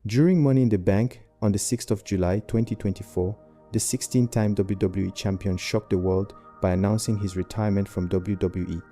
During Money in the Bank on the 6th of July 2024, the 16-time WWE champion shocked the world by announcing his retirement from WWE.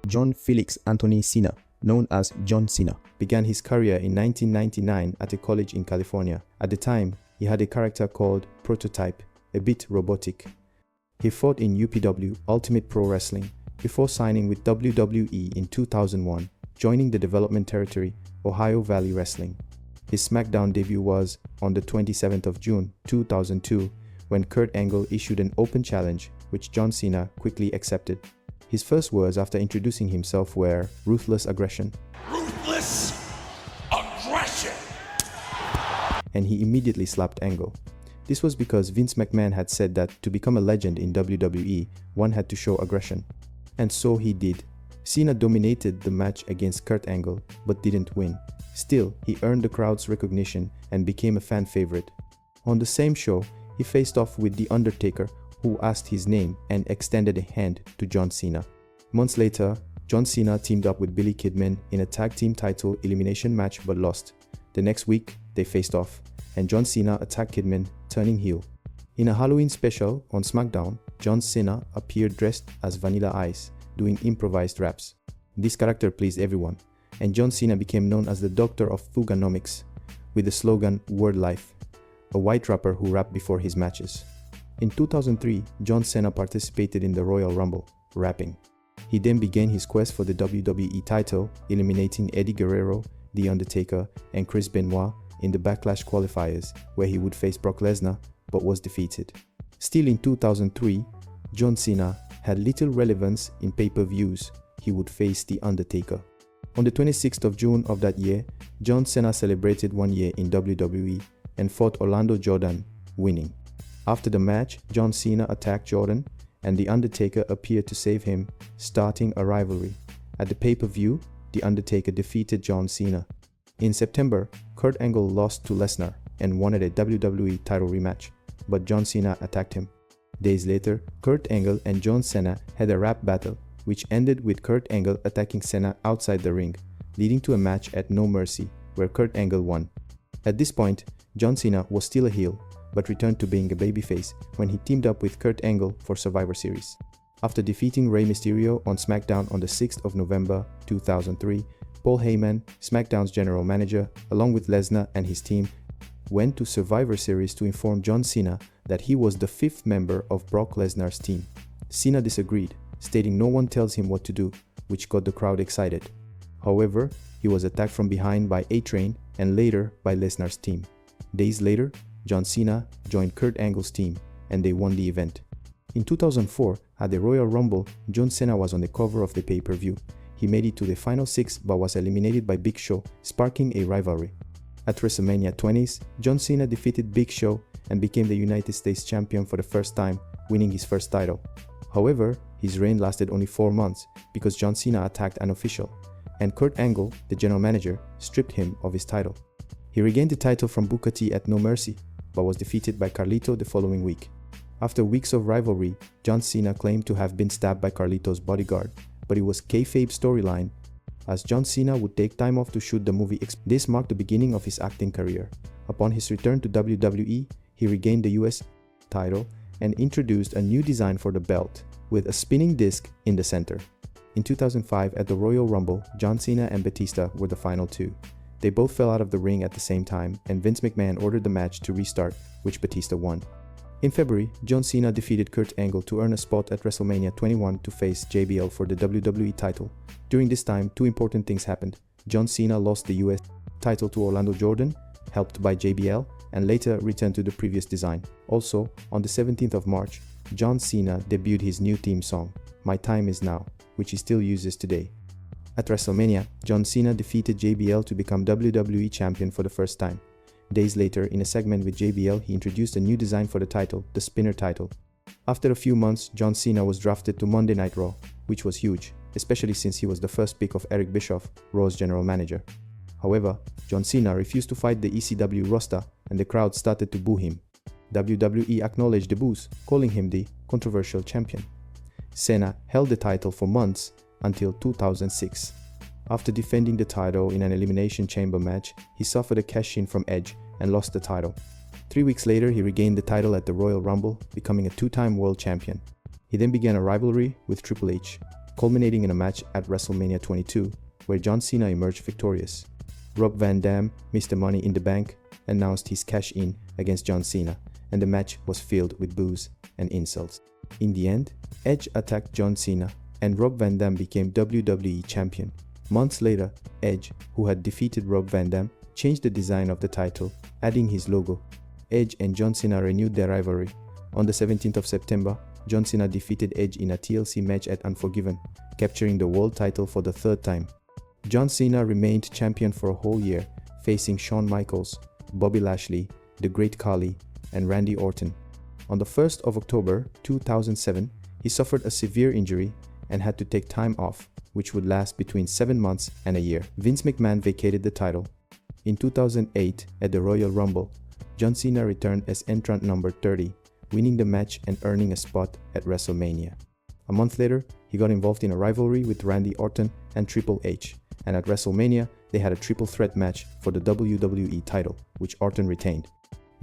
John Felix Anthony Cena, known as John Cena, began his career in 1999 at a college in California. At the time, he had a character called Prototype, a bit robotic. He fought in UPW, Ultimate Pro Wrestling, before signing with WWE in 2001, joining the development territory, Ohio Valley Wrestling. His SmackDown debut was on the 27th of June 2002, when Kurt Angle issued an open challenge, which John Cena quickly accepted. His first words after introducing himself were "ruthless aggression." Ruthless aggression! And he immediately slapped Angle. This was because Vince McMahon had said that to become a legend in WWE, one had to show aggression. And so he did. Cena dominated the match against Kurt Angle, but didn't win. Still, he earned the crowd's recognition and became a fan favorite. On the same show, he faced off with The Undertaker, who asked his name and extended a hand to John Cena. Months later, John Cena teamed up with Billy Kidman in a tag team title elimination match but lost. The next week, they faced off, and John Cena attacked Kidman, turning heel. In a Halloween special on SmackDown, John Cena appeared dressed as Vanilla Ice, doing improvised raps. This character pleased everyone, and John Cena became known as the Doctor of Thuganomics, with the slogan "Word Life," a white rapper who rapped before his matches. In 2003, John Cena participated in the Royal Rumble, rapping. He then began his quest for the WWE title, eliminating Eddie Guerrero, The Undertaker, and Chris Benoit in the Backlash qualifiers, where he would face Brock Lesnar, but was defeated. Still in 2003, John Cena had little relevance in pay-per-views. He would face The Undertaker. On the 26th of June of that year, John Cena celebrated 1 year in WWE and fought Orlando Jordan, winning. After the match, John Cena attacked Jordan, and The Undertaker appeared to save him, starting a rivalry. At the pay-per-view, The Undertaker defeated John Cena. In September, Kurt Angle lost to Lesnar and wanted a WWE title rematch, but John Cena attacked him. Days later, Kurt Angle and John Cena had a rap battle, which ended with Kurt Angle attacking Cena outside the ring, leading to a match at No Mercy, where Kurt Angle won. At this point, John Cena was still a heel, but returned to being a babyface when he teamed up with Kurt Angle for Survivor Series. After defeating Rey Mysterio on SmackDown on the 6th of November 2003, Paul Heyman, SmackDown's general manager, along with Lesnar and his team, went to Survivor Series to inform John Cena that he was the 5th member of Brock Lesnar's team. Cena disagreed, stating no one tells him what to do, which got the crowd excited. However, he was attacked from behind by A-Train and later by Lesnar's team. Days later, John Cena joined Kurt Angle's team, and they won the event. In 2004, at the Royal Rumble, John Cena was on the cover of the pay-per-view. He made it to the final 6 but was eliminated by Big Show, sparking a rivalry. At WrestleMania 20s, John Cena defeated Big Show and became the United States champion for the first time, winning his first title. However, his reign lasted only 4 months because John Cena attacked an official, and Kurt Angle, the general manager, stripped him of his title. He regained the title from Booker T at No Mercy, but was defeated by Carlito the following week. After weeks of rivalry, John Cena claimed to have been stabbed by Carlito's bodyguard, but it was kayfabe storyline, as John Cena would take time off to shoot the movie. This marked the beginning of his acting career. Upon his return to WWE, he regained the US title and introduced a new design for the belt, with a spinning disc in the center. In 2005, at the Royal Rumble, John Cena and Batista were the final two. They both fell out of the ring at the same time, and Vince McMahon ordered the match to restart, which Batista won. In February, John Cena defeated Kurt Angle to earn a spot at WrestleMania 21 to face JBL for the WWE title. During this time, two important things happened. John Cena lost the US title to Orlando Jordan, helped by JBL, and later returned to the previous design. Also, on the 17th of March, John Cena debuted his new theme song, My Time Is Now, which he still uses today. At WrestleMania, John Cena defeated JBL to become WWE champion for the first time. Days later, in a segment with JBL, he introduced a new design for the title, the Spinner title. After a few months, John Cena was drafted to Monday Night Raw, which was huge, especially since he was the first pick of Eric Bischoff, Raw's general manager. However, John Cena refused to fight the ECW roster, and the crowd started to boo him. WWE acknowledged the boos, calling him the controversial champion. Cena held the title for months until 2006. After defending the title in an Elimination Chamber match, he suffered a cash-in from Edge and lost the title. 3 weeks later, he regained the title at the Royal Rumble, becoming a two-time world champion. He then began a rivalry with Triple H, culminating in a match at WrestleMania 22, where John Cena emerged victorious. Rob Van Dam, Mr. Money in the Bank, announced his cash-in against John Cena, and the match was filled with boos and insults. In the end, Edge attacked John Cena, and Rob Van Dam became WWE champion. Months later, Edge, who had defeated Rob Van Dam, changed the design of the title, adding his logo. Edge and John Cena renewed their rivalry. On the 17th of September, John Cena defeated Edge in a TLC match at Unforgiven, capturing the world title for the third time. John Cena remained champion for a whole year, facing Shawn Michaels, Bobby Lashley, The Great Khali, and Randy Orton. On the 1st of October 2007, he suffered a severe injury and had to take time off, which would last between 7 months and a year. Vince McMahon vacated the title. In 2008, at the Royal Rumble, John Cena returned as entrant number 30, winning the match and earning a spot at WrestleMania. A month later, he got involved in a rivalry with Randy Orton and Triple H, and at WrestleMania, they had a triple threat match for the WWE title, which Orton retained.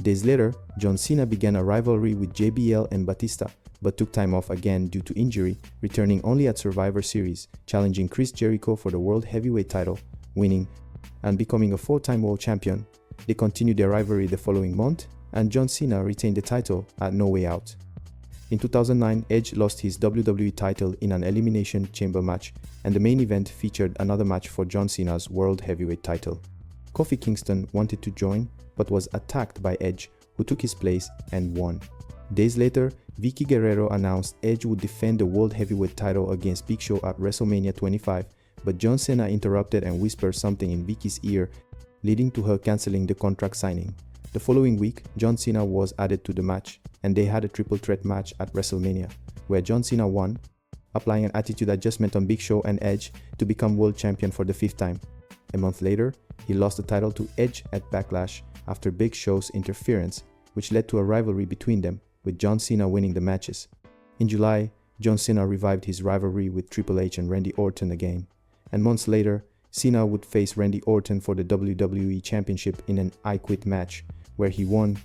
Days later, John Cena began a rivalry with JBL and Batista, but took time off again due to injury, returning only at Survivor Series, challenging Chris Jericho for the World Heavyweight title, winning, and becoming a 4-time world champion. They continued their rivalry the following month, and John Cena retained the title at No Way Out. In 2009, Edge lost his WWE title in an Elimination Chamber match, and the main event featured another match for John Cena's World Heavyweight title. Kofi Kingston wanted to join, but was attacked by Edge, who took his place and won. Days later, Vicky Guerrero announced Edge would defend the World Heavyweight title against Big Show at WrestleMania 25, but John Cena interrupted and whispered something in Vicky's ear, leading to her cancelling the contract signing. The following week, John Cena was added to the match, and they had a triple threat match at WrestleMania, where John Cena won, applying an attitude adjustment on Big Show and Edge to become world champion for the 5th time. A month later, he lost the title to Edge at Backlash after Big Show's interference, which led to a rivalry between them, with John Cena winning the matches. In July, John Cena revived his rivalry with Triple H and Randy Orton again, and months later, Cena would face Randy Orton for the WWE Championship in an I Quit match, where he won,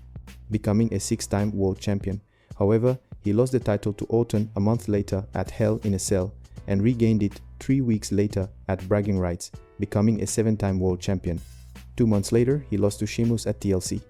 becoming a 6-time world champion. However, he lost the title to Orton a month later at Hell in a Cell, and regained it 3 weeks later at Bragging Rights, becoming a 7-time world champion. 2 months later, he lost to Sheamus at TLC.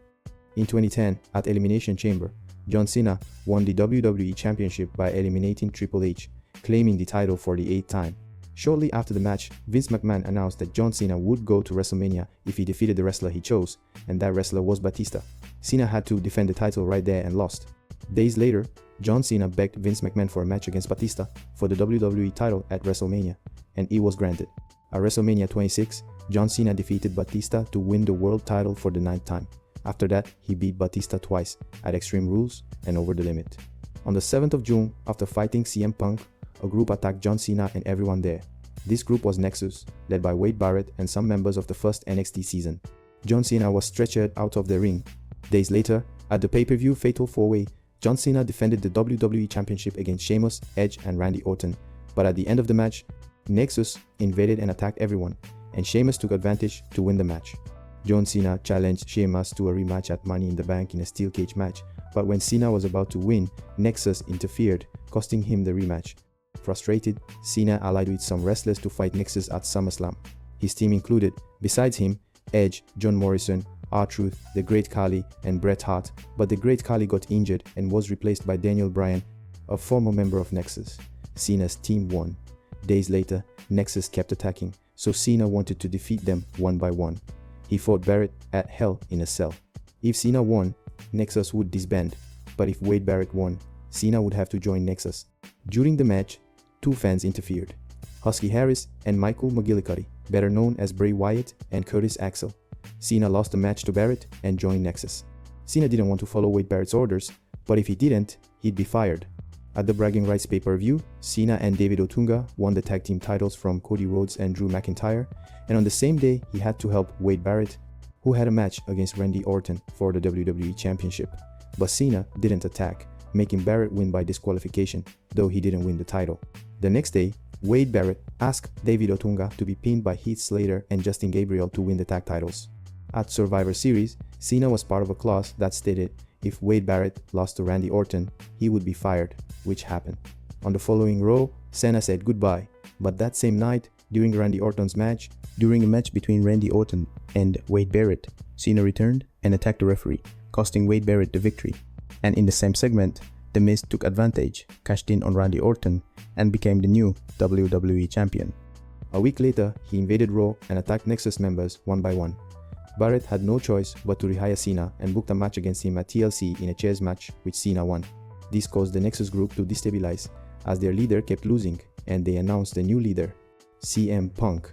In 2010, at Elimination Chamber, John Cena won the WWE Championship by eliminating Triple H, claiming the title for the 8th time. Shortly after the match, Vince McMahon announced that John Cena would go to WrestleMania if he defeated the wrestler he chose, and that wrestler was Batista. Cena had to defend the title right there and lost. Days later, John Cena begged Vince McMahon for a match against Batista for the WWE title at WrestleMania, and it was granted. At WrestleMania 26, John Cena defeated Batista to win the world title for the 9th time. After that, he beat Batista twice at Extreme Rules and Over the Limit. On the 7th of June, after fighting CM Punk, a group attacked John Cena and everyone there. This group was Nexus, led by Wade Barrett and some members of the first NXT season. John Cena was stretchered out of the ring. Days later, at the pay-per-view Fatal 4-Way, John Cena defended the WWE Championship against Sheamus, Edge, and Randy Orton. But at the end of the match, Nexus invaded and attacked everyone, and Sheamus took advantage to win the match. John Cena challenged Sheamus to a rematch at Money in the Bank in a steel cage match, but when Cena was about to win, Nexus interfered, costing him the rematch. Frustrated, Cena allied with some wrestlers to fight Nexus at SummerSlam. His team included, besides him, Edge, John Morrison, R-Truth, The Great Khali, and Bret Hart, but The Great Khali got injured and was replaced by Daniel Bryan, a former member of Nexus. Cena's team won. Days later, Nexus kept attacking, so Cena wanted to defeat them one by one. He fought Barrett at Hell in a Cell. If Cena won, Nexus would disband, but if Wade Barrett won, Cena would have to join Nexus. During the match, 2 fans interfered: Husky Harris and Michael McGillicuddy, better known as Bray Wyatt and Curtis Axel. Cena lost the match to Barrett and joined Nexus. Cena didn't want to follow Wade Barrett's orders, but if he didn't, he'd be fired. At the Bragging Rights pay-per-view, Cena and David Otunga won the tag team titles from Cody Rhodes and Drew McIntyre, and on the same day, he had to help Wade Barrett, who had a match against Randy Orton for the WWE Championship. But Cena didn't attack, making Barrett win by disqualification, though he didn't win the title. The next day, Wade Barrett asked David Otunga to be pinned by Heath Slater and Justin Gabriel to win the tag titles. At Survivor Series, Cena was part of a clause that stated if Wade Barrett lost to Randy Orton, he would be fired, which happened. On the following Raw, Cena said goodbye, but that same night, during a match between Randy Orton and Wade Barrett, Cena returned and attacked the referee, costing Wade Barrett the victory. And in the same segment, The Miz took advantage, cashed in on Randy Orton, and became the new WWE Champion. A week later, he invaded Raw and attacked Nexus members one by one. Barrett had no choice but to rehire Cena and booked a match against him at TLC in a chairs match, which Cena won. This caused the Nexus group to destabilize, as their leader kept losing, and they announced a new leader, CM Punk.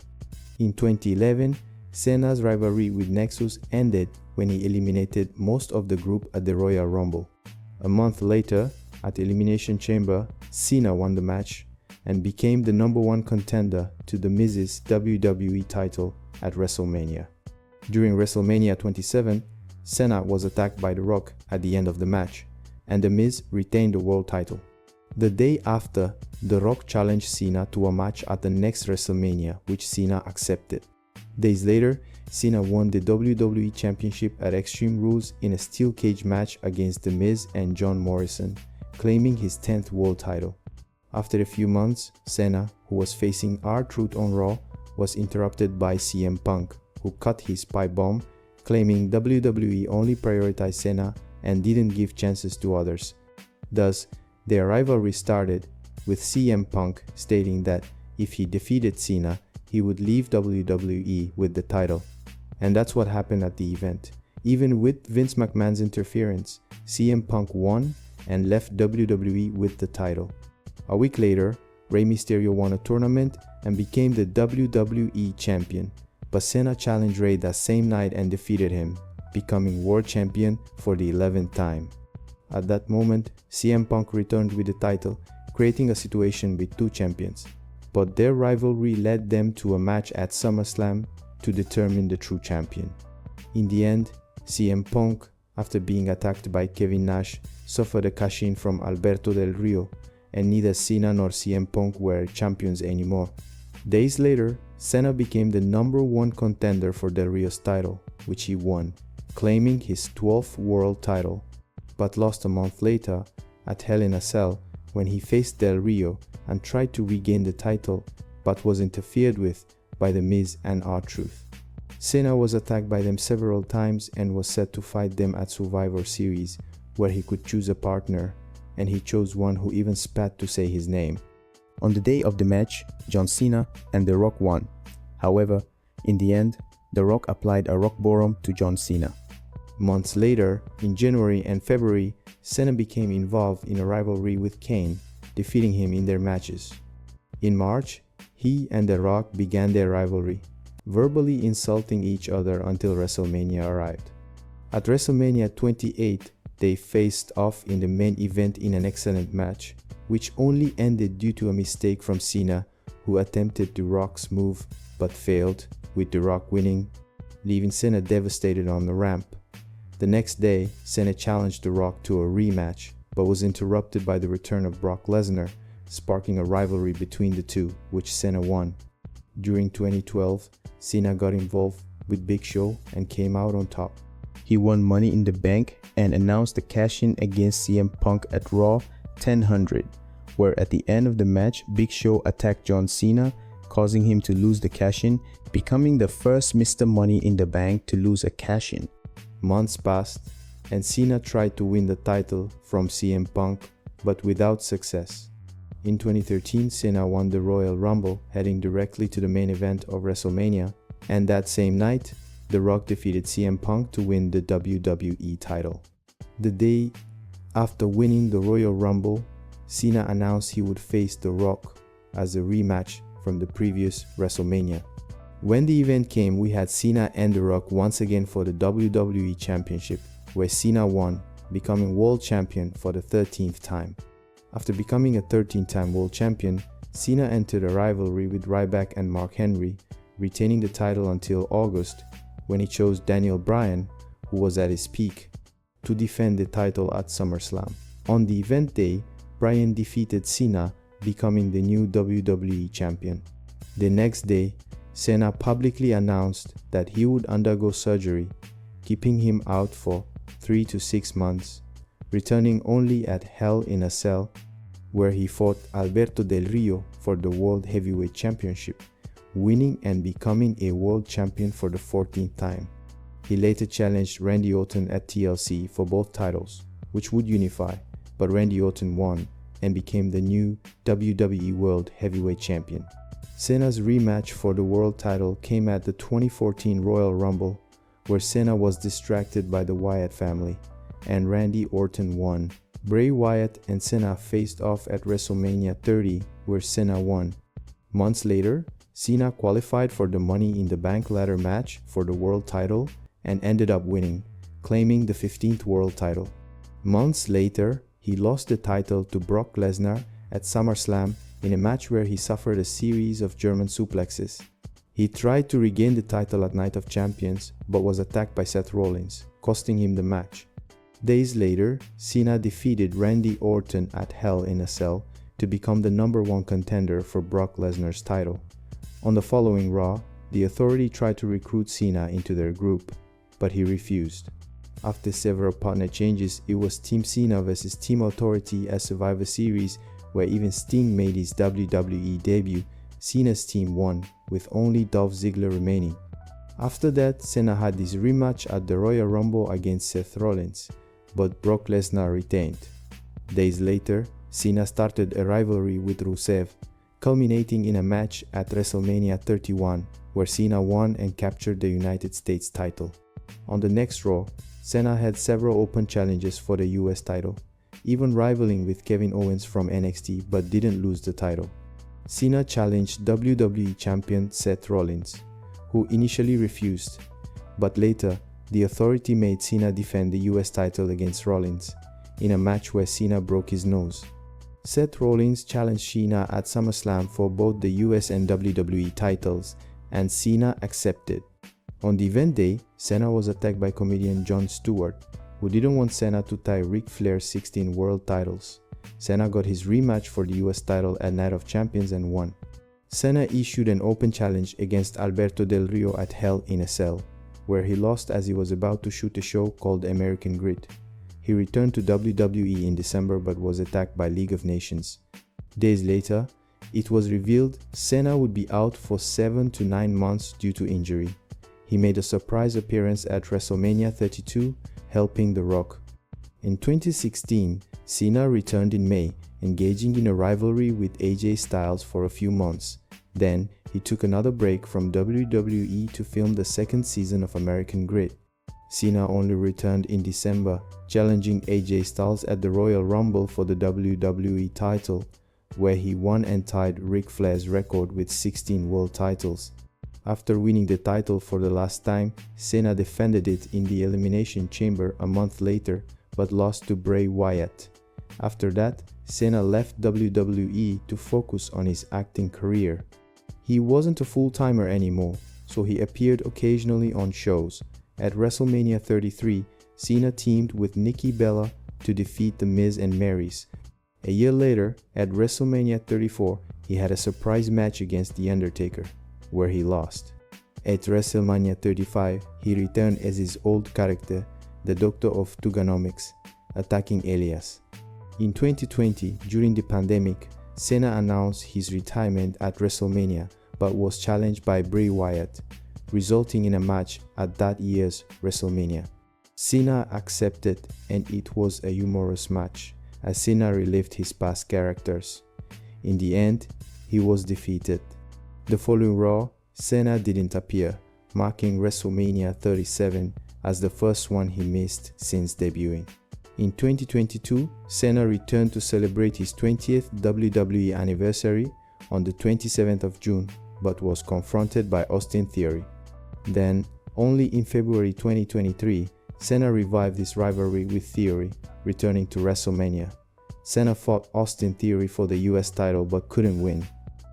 In 2011, Cena's rivalry with Nexus ended when he eliminated most of the group at the Royal Rumble. A month later, at Elimination Chamber, Cena won the match and became the #1 contender to The Miz's WWE title at WrestleMania. During WrestleMania 27, Cena was attacked by The Rock at the end of the match, and The Miz retained the world title. The day after, The Rock challenged Cena to a match at the next WrestleMania, which Cena accepted. Days later, Cena won the WWE Championship at Extreme Rules in a steel cage match against The Miz and John Morrison, claiming his 10th world title. After a few months, Cena, who was facing R-Truth on Raw, was interrupted by CM Punk, who cut his pipe bomb, claiming WWE only prioritized Cena and didn't give chances to others. Thus, their rivalry started, with CM Punk stating that if he defeated Cena, he would leave WWE with the title. And that's what happened at the event. Even with Vince McMahon's interference, CM Punk won and left WWE with the title. A week later, Rey Mysterio won a tournament and became the WWE champion, but Cena challenged Rey that same night and defeated him, becoming world champion for the 11th time. At that moment, CM Punk returned with the title, creating a situation with two champions, but their rivalry led them to a match at SummerSlam to determine the true champion. In the end, CM Punk, after being attacked by Kevin Nash, suffered a cash-in from Alberto Del Rio, and neither Cena nor CM Punk were champions anymore. Days later, Cena became the #1 contender for Del Rio's title, which he won, claiming his 12th world title, but lost a month later at Hell in a Cell when he faced Del Rio and tried to regain the title, but was interfered with by The Miz and R-Truth. Cena was attacked by them several times and was set to fight them at Survivor Series, where he could choose a partner, and he chose one who even spat to say his name. On the day of the match, John Cena and The Rock won. However, in the end, The Rock applied a rock bottom to John Cena. Months later, in January and February, Cena became involved in a rivalry with Kane, defeating him in their matches. In March, he and The Rock began their rivalry, verbally insulting each other until WrestleMania arrived. At WrestleMania 28, they faced off in the main event in an excellent match, which only ended due to a mistake from Cena, who attempted The Rock's move but failed, with The Rock winning, leaving Cena devastated on the ramp. The next day, Cena challenged The Rock to a rematch, but was interrupted by the return of Brock Lesnar, sparking a rivalry between the two, which Cena won. During 2012, Cena got involved with Big Show and came out on top. He won Money in the Bank and announced the cash-in against CM Punk at Raw 1000, where at the end of the match, Big Show attacked John Cena, causing him to lose the cash-in, becoming the first Mr. Money in the Bank to lose a cash-in. Months passed, and Cena tried to win the title from CM Punk, but without success. In 2013, Cena won the Royal Rumble, heading directly to the main event of WrestleMania, and that same night, The Rock defeated CM Punk to win the WWE title. The day after winning the Royal Rumble, Cena announced he would face The Rock as a rematch from the previous WrestleMania. When the event came, we had Cena and The Rock once again for the WWE Championship, where Cena won, becoming world champion for the 13th time. After becoming a 13th-time world champion, Cena entered a rivalry with Ryback and Mark Henry, retaining the title until August, when he chose Daniel Bryan, who was at his peak, to defend the title at SummerSlam. On the event day, Bryan defeated Cena, becoming the new WWE champion. The next day, Cena publicly announced that he would undergo surgery, keeping him out for 3 to 6 months, returning only at Hell in a Cell, where he fought Alberto Del Rio for the World Heavyweight Championship, winning and becoming a world champion for the 14th time. He later challenged Randy Orton at TLC for both titles, which would unify, but Randy Orton won and became the new WWE World Heavyweight Champion. Cena's rematch for the world title came at the 2014 Royal Rumble, where Cena was distracted by the Wyatt family, and Randy Orton won. Bray Wyatt and Cena faced off at WrestleMania 30, where Cena won. Months later, Cena qualified for the Money in the Bank ladder match for the world title and ended up winning, claiming the 15th world title. Months later, he lost the title to Brock Lesnar at SummerSlam in a match where he suffered a series of German suplexes. He tried to regain the title at Night of Champions but was attacked by Seth Rollins, costing him the match. Days later, Cena defeated Randy Orton at Hell in a Cell to become the #1 contender for Brock Lesnar's title. On the following Raw, the Authority tried to recruit Cena into their group, but he refused. After several partner changes, it was Team Cena vs Team Authority at Survivor Series, where even Sting made his WWE debut. Cena's team won, with only Dolph Ziggler remaining. After that, Cena had his rematch at the Royal Rumble against Seth Rollins, but Brock Lesnar retained. Days later, Cena started a rivalry with Rusev, culminating in a match at WrestleMania 31, where Cena won and captured the United States title. On the next Raw, Cena had several open challenges for the US title, even rivaling with Kevin Owens from NXT, but didn't lose the title. Cena challenged WWE champion Seth Rollins, who initially refused, but later, the Authority made Cena defend the US title against Rollins, in a match where Cena broke his nose. Seth Rollins challenged Cena at SummerSlam for both the US and WWE titles, and Cena accepted. On the event day, Cena was attacked by comedian Jon Stewart, who didn't want Cena to tie Ric Flair's 16 world titles. Cena got his rematch for the US title at Night of Champions and won. Cena issued an open challenge against Alberto Del Rio at Hell in a Cell, where he lost as he was about to shoot a show called American Grit. He returned to WWE in December but was attacked by League of Nations. Days later, it was revealed Cena would be out for 7 to 9 months due to injury. He made a surprise appearance at WrestleMania 32, helping The Rock. In 2016, Cena returned in May, engaging in a rivalry with AJ Styles for a few months. Then, he took another break from WWE to film the second season of American Grit. Cena only returned in December, challenging AJ Styles at the Royal Rumble for the WWE title, where he won and tied Ric Flair's record with 16 world titles. After winning the title for the last time, Cena defended it in the Elimination Chamber a month later, but lost to Bray Wyatt. After that, Cena left WWE to focus on his acting career. He wasn't a full-timer anymore, so he appeared occasionally on shows. At WrestleMania 33, Cena teamed with Nikki Bella to defeat The Miz and Maryse. A year later, at WrestleMania 34, he had a surprise match against The Undertaker, where he lost. At WrestleMania 35, he returned as his old character, the Doctor of Thuganomics, attacking Elias. In 2020, during the pandemic, Cena announced his retirement at WrestleMania but was challenged by Bray Wyatt, resulting in a match at that year's WrestleMania. Cena accepted, and it was a humorous match, as Cena relived his past characters. In the end, he was defeated. The following Raw, Cena didn't appear, marking WrestleMania 37 as the first one he missed since debuting. In 2022, Cena returned to celebrate his 20th WWE anniversary on the 27th of June, but was confronted by Austin Theory. Then, only in February 2023, Cena revived his rivalry with Theory, returning to WrestleMania. Cena fought Austin Theory for the US title but couldn't win.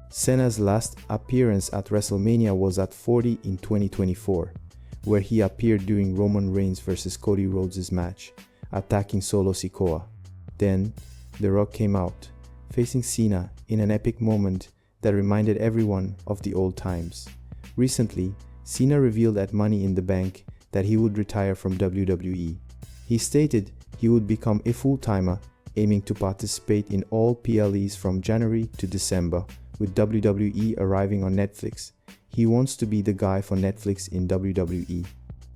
Cena's last appearance at WrestleMania was at 40 in 2024, where he appeared during Roman Reigns vs Cody Rhodes' match, attacking Solo Sikoa. Then, The Rock came out, facing Cena in an epic moment that reminded everyone of the old times. Recently, Cena revealed at Money in the Bank that he would retire from WWE. He stated he would become a full-timer, aiming to participate in all PLEs from January to December, with WWE arriving on Netflix. He wants to be the guy for Netflix in WWE.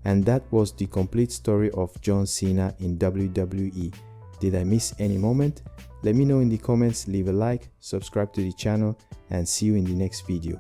And that was the complete story of John Cena in WWE. Did I miss any moment? Let me know in the comments, leave a like, subscribe to the channel, and see you in the next video.